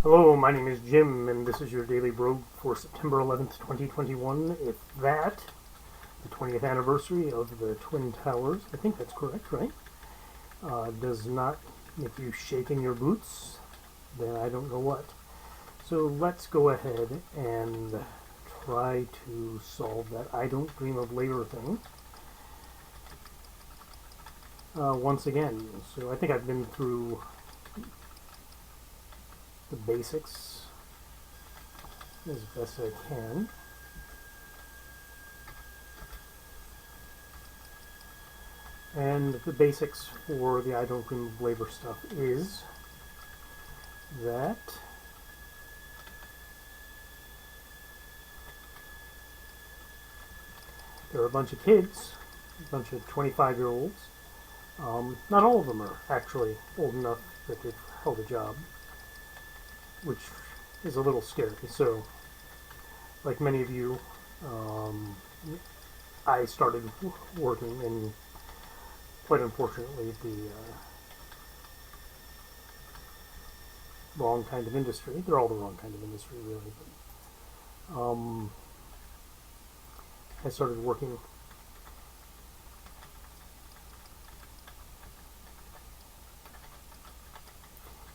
Hello, my name is Jim, and this is your Daily Brogue for September 11th, 2021. If that, the 20th anniversary of the Twin Towers, I think that's correct, right? Does not make you shake in your boots, then I don't know what. So let's go ahead and try to solve that I don't dream of later thing once again. So I think I've been through the basics as best I can. And the basics for the I don't dream of labor stuff is that there are a bunch of kids, a bunch of 25-year-olds. Not all of them are actually old enough that they've held a job, which is a little scary. So, like many of you, I started working in, quite unfortunately, the wrong kind of industry. They're all the wrong kind of industry, really. But, I started working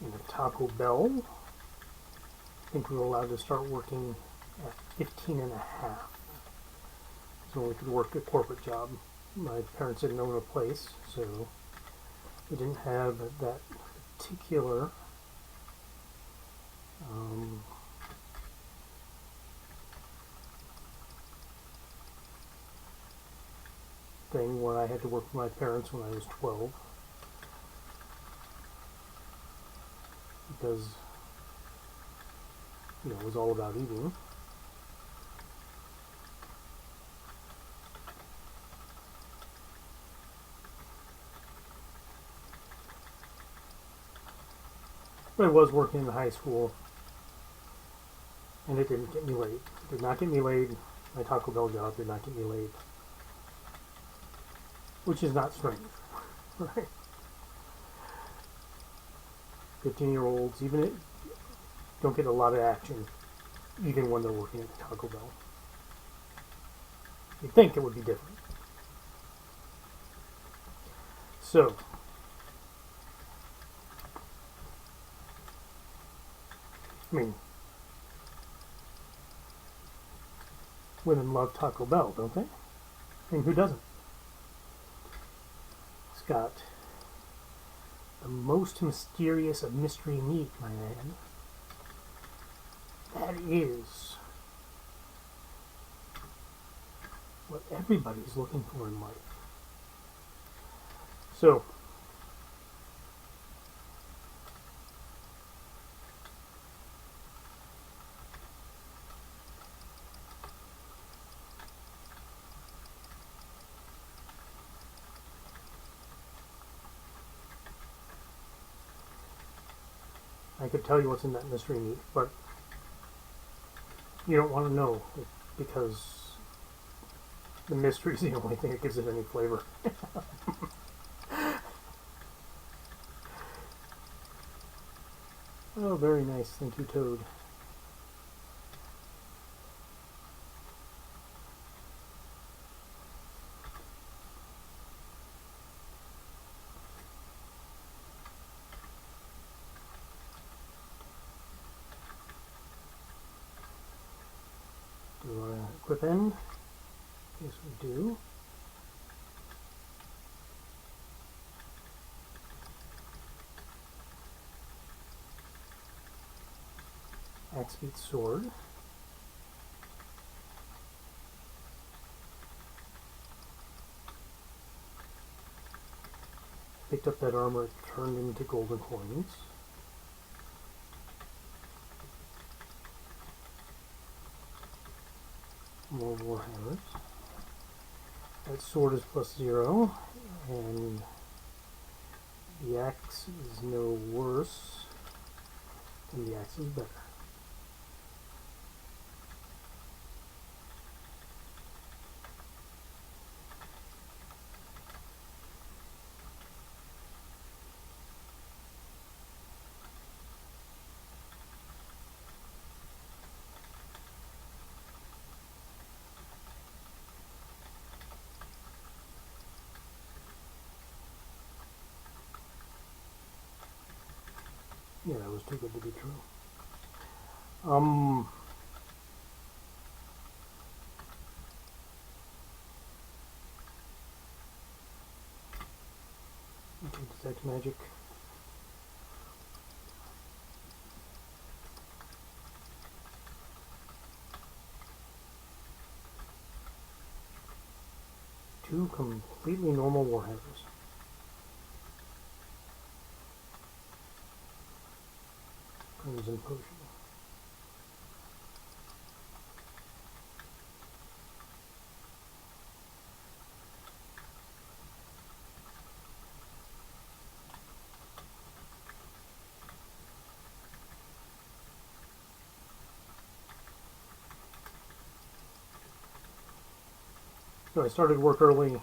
in a Taco Bell. I think we were allowed to start working at 15 and a half. So we could work a corporate job. My parents didn't own a place, so we didn't have that particular thing where I had to work for my parents when I was 12, because it was all about eating. But I was working in high school, and it didn't get me laid. It did not get me laid. My Taco Bell job did not get me laid. Which is not strange, right? 15-year-olds, don't get a lot of action, even when they're working at Taco Bell. You'd think it would be different. So, women love Taco Bell, don't they? Who doesn't? It's got the most mysterious of mystery meat, my man. That is what everybody's looking for in life. So, I could tell you what's in that mystery meat, but you don't want to know, because the mystery is the only thing that gives it any flavor. Oh, very nice. Thank you, Toad. Do we want to equip in? Yes, we do. Axe beats sword. Picked up that armor, it turned into golden coins. More warhammers. That sword is +0, and the axe is no worse, and the axe is better. Yeah, that was too good to be true. Okay, detect magic. Two completely normal warhammers. Crimson potion. So I started work early.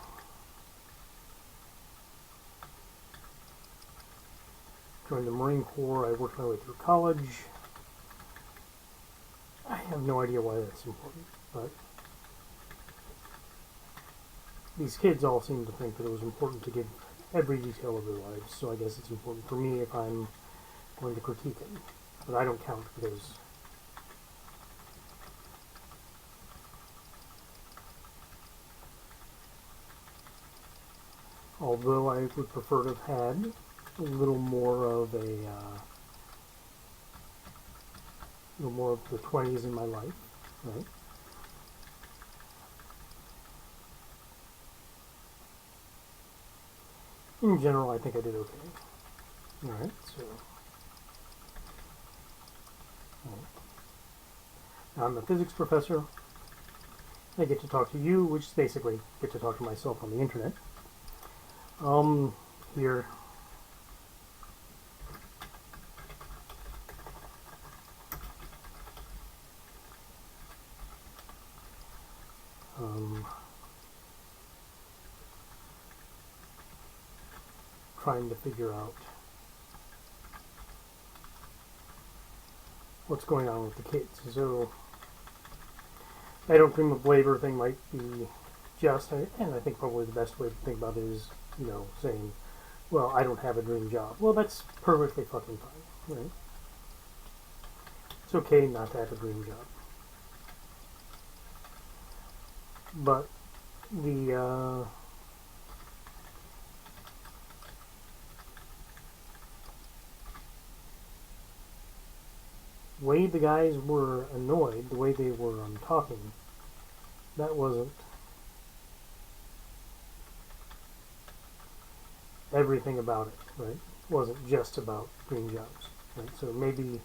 Joined the Marine Corps. I worked my way through college. I have no idea why that's important, but these kids all seem to think that it was important to give every detail of their lives, so I guess it's important for me if I'm going to critique it. But I don't count because although I would prefer to have had a little more of the 20s in my life, right? In general, I think I did okay. Alright, so now I'm a physics professor. I get to talk to you, which is basically get to talk to myself on the internet. Here. Trying to figure out what's going on with the kids. So I don't dream of labor thing might be just, and I think probably the best way to think about it is, you know, saying, well, I don't have a dream job. Well, that's perfectly fucking fine, right? It's okay not to have a dream job. But the way the guys were annoyed, the way they were talking, that wasn't everything about it, right? It wasn't just about dream jobs, right? So maybe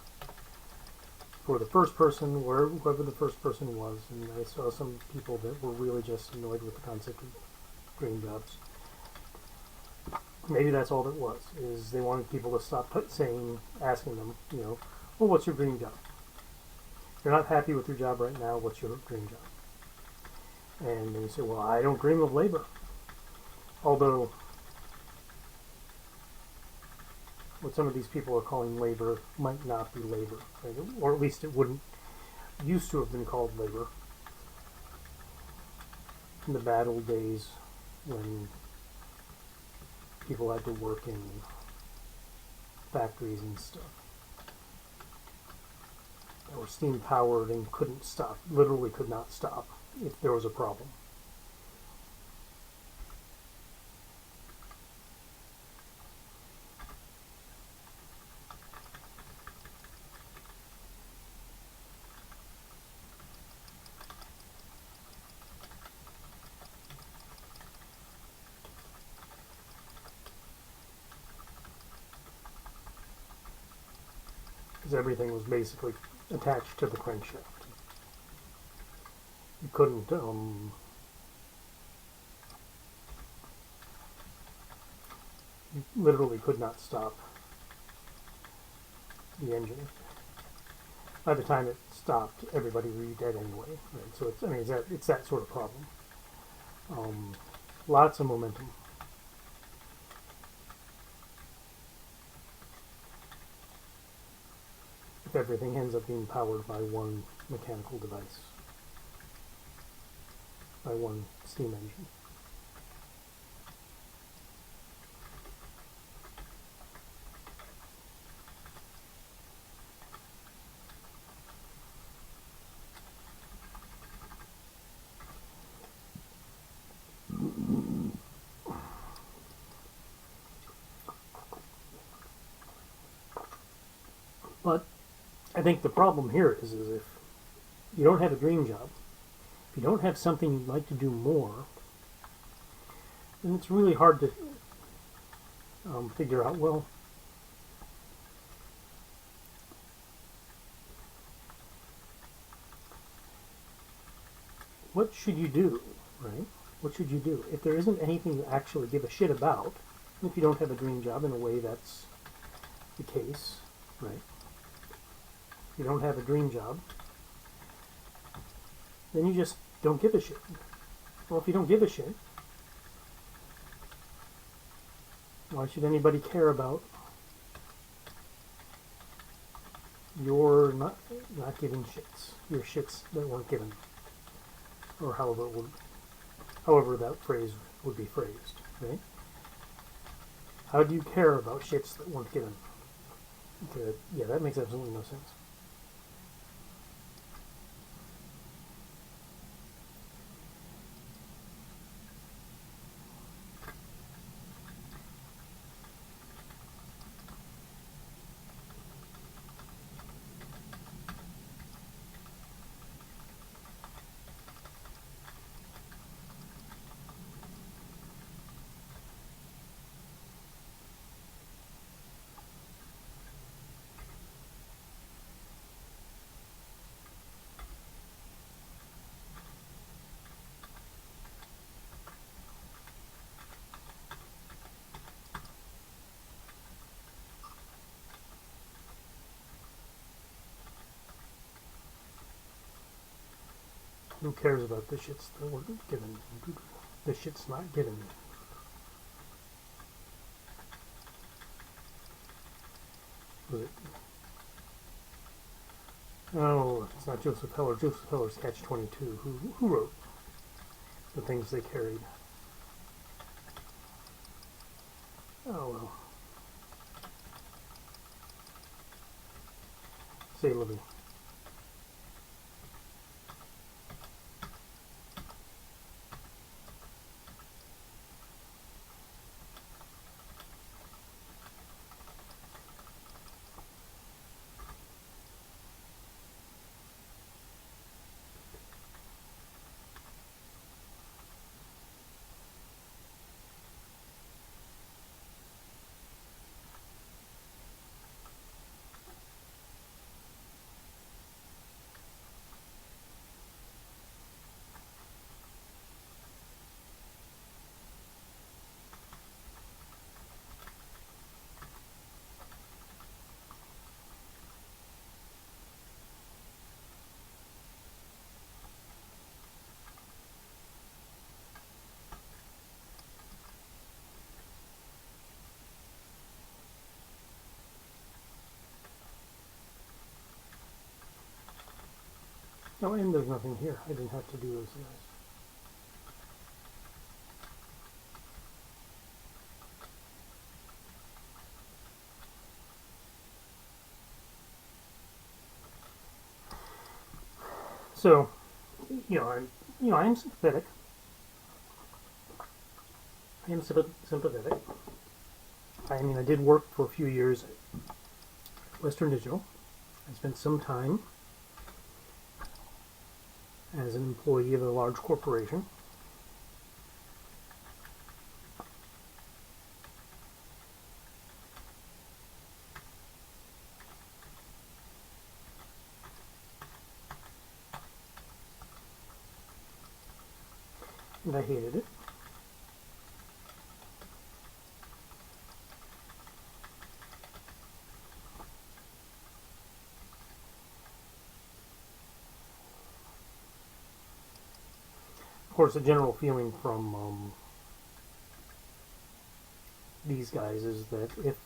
for the first person, whoever the first person was, and I saw some people that were really just annoyed with the concept of dream jobs. Maybe that's all it was, is they wanted people to stop asking them, you know, well, what's your dream job? If you're not happy with your job right now, what's your dream job? And they say, well, I don't dream of labor. Although, what some of these people are calling labor might not be labor, right? Or at least it wouldn't used to have been called labor in the bad old days when people had to work in factories and stuff that were steam powered and couldn't stop, literally could not stop if there was a problem. Because everything was basically attached to the crankshaft. You couldn't, you literally could not stop the engine. By the time it stopped, everybody would be dead anyway. Right? So it's that sort of problem. Lots of momentum. If everything ends up being powered by one mechanical device, by one steam engine. But I think the problem here is if you don't have a dream job, if you don't have something you'd like to do more, then it's really hard to figure out, well, what should you do, right? What should you do? If there isn't anything you actually give a shit about, if you don't have a dream job, in a way that's the case, right? If you don't have a dream job, then you just don't give a shit. Well, if you don't give a shit, why should anybody care about your not giving shits, your shits that weren't given, or however that phrase would be phrased, right? How do you care about shits that weren't given? Okay, yeah, that makes absolutely no sense. Who cares about the shits that weren't given? The shit's not given. Was it? Oh, it's not Joseph Heller. Joseph Heller's Catch-22. Who wrote the things they carried? Oh well. Say Libby. No, and there's nothing here. I didn't have to do those guys. So, I am sympathetic. I am sympathetic. I mean, I did work for a few years at Western Digital. I spent some time as an employee of a large corporation. And I hated it. Of course, the general feeling from these guys is that if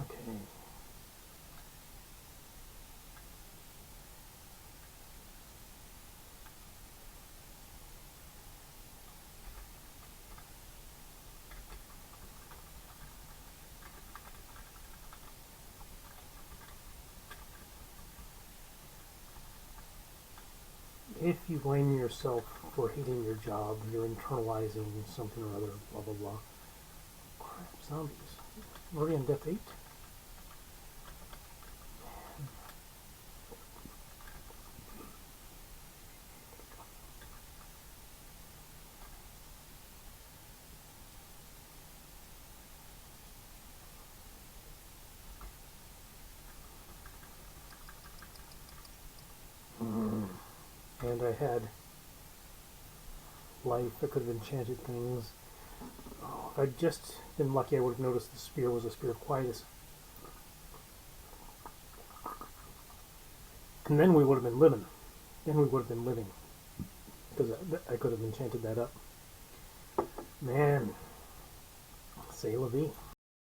okay. you blame yourself for hating your job, you're internalizing something or other, blah, blah, blah. Crap, zombies. Already on Death 8? And I had life, I could have enchanted things. Oh, if I'd just been lucky, I would have noticed the spear was a spear of quietus. And then we would have been living. Because I could have enchanted that up. Man, c'est la vie.